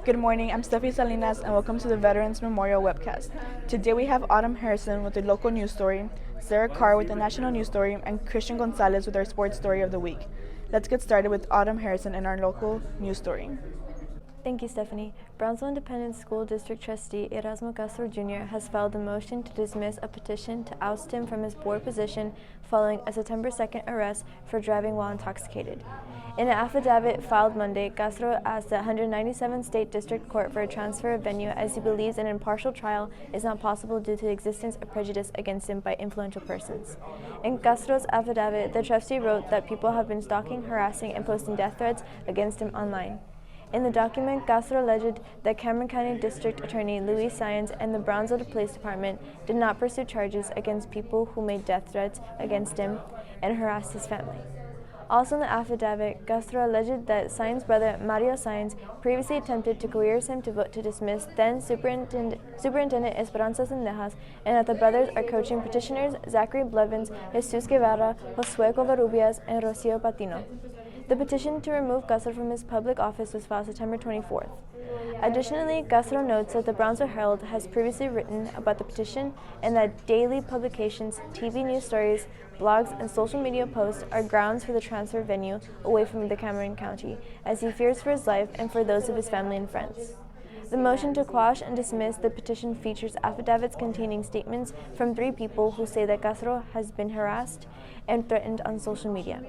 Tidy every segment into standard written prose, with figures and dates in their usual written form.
Good morning, I'm Steffi Salinas and welcome to the Veterans Memorial Webcast. Today we have Autumn Harrison with the local news story, Sarah Carr with the national news story, and Christian Gonzalez with our sports story of the week. Let's get started with Autumn Harrison and our local news story. Thank you, Stephanie. Brownsville Independent School District Trustee Erasmo Castro Jr. has filed a motion to dismiss a petition to oust him from his board position following a September 2nd arrest for driving while intoxicated. In an affidavit filed Monday, Castro asked the 197th State District Court for a transfer of venue as he believes an impartial trial is not possible due to the existence of prejudice against him by influential persons. In Castro's affidavit, the trustee wrote that people have been stalking, harassing, and posting death threats against him online. In the document, Castro alleged that Cameron County District Attorney Louis Saenz and the Brownsville Police Department did not pursue charges against people who made death threats against him and harassed his family. Also in the affidavit, Castro alleged that Saenz' brother Mario Saenz previously attempted to coerce him to vote to dismiss then Superintendent Esperanza Sendejas, and that the brothers are coaching petitioners Zachary Blevins, Jesus Guevara, Josue Covarrubias, and Rocio Patino. The petition to remove Castro from his public office was filed September 24th. Additionally, Castro notes that the Brownsville Herald has previously written about the petition and that daily publications, TV news stories, blogs, and social media posts are grounds for the transfer venue away from the Cameron County, as he fears for his life and for those of his family and friends. The motion to quash and dismiss the petition features affidavits containing statements from 3 people who say that Castro has been harassed and threatened on social media.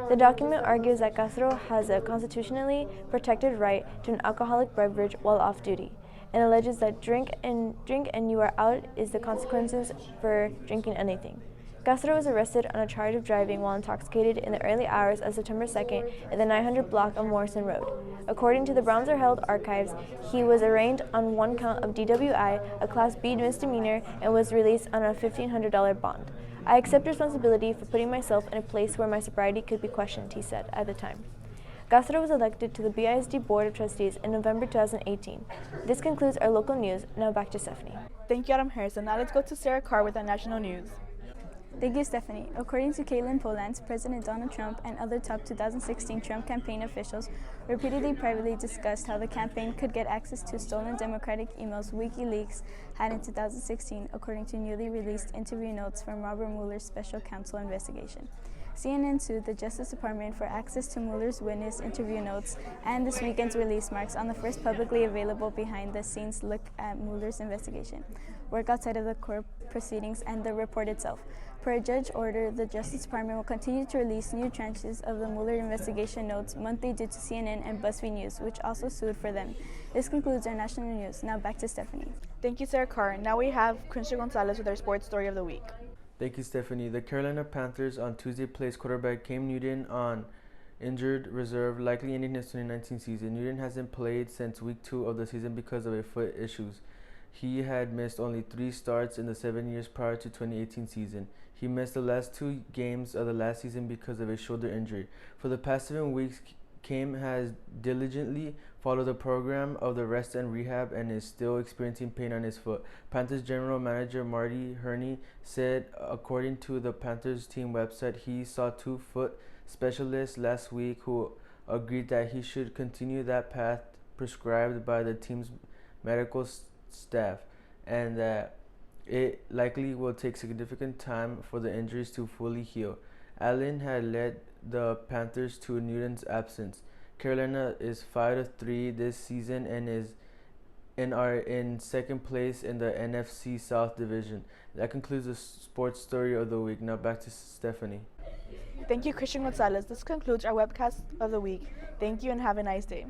The document argues that Castro has a constitutionally protected right to an alcoholic beverage while off duty, and alleges that drink and you are out is the consequences for drinking anything. Castro was arrested on a charge of driving while intoxicated in the early hours of September 2nd in the 900 block of Morrison Road. According to the Brownsville Herald archives, he was arraigned on 1 count of DWI, a Class B misdemeanor, and was released on a $1,500 bond. I accept responsibility for putting myself in a place where my sobriety could be questioned, he said at the time. Castro was elected to the BISD Board of Trustees in November 2018. This concludes our local news. Now back to Stephanie. Thank you, Autumn Harrison. Now let's go to Sarah Carr with our national news. Thank you, Stephanie. According to Caitlin Polans, President Donald Trump and other top 2016 Trump campaign officials repeatedly privately discussed how the campaign could get access to stolen Democratic emails WikiLeaks had in 2016, according to newly released interview notes from Robert Mueller's special counsel investigation. CNN sued the Justice Department for access to Mueller's witness interview notes, and this weekend's release marks on the first publicly available behind-the-scenes look at Mueller's investigation, work outside of the court proceedings, and the report itself. Per a judge order, the Justice Department will continue to release new tranches of the Mueller investigation notes monthly due to CNN and BuzzFeed News, which also sued for them. This concludes our national news. Now back to Stephanie. Thank you, Sarah Carr. Now we have Christian Gonzalez with our sports story of the week. Thank you, Stephanie. The Carolina Panthers on Tuesday placed quarterback Cam Newton on injured reserve, likely ending his 2019 season. Newton hasn't played since week 2 of the season because of foot issues. He had missed only 3 starts in the 7 years prior to 2018 season. He missed the last 2 games of the last season because of a shoulder injury. For the past 7 weeks, Cam has diligently followed the program of the rest and rehab and is still experiencing pain on his foot. Panthers general manager Marty Herney said, according to the Panthers team website, he saw 2 foot specialists last week who agreed that he should continue that path prescribed by the team's medical staff, and that it likely will take significant time for the injuries to fully heal. Allen had led the Panthers to Newton's absence. Carolina is 5-3 this season and are in second place in the NFC South Division. That concludes the sports story of the week. Now back to Stephanie. Thank you, Christian Gonzalez. This concludes our webcast of the week. Thank you and have a nice day.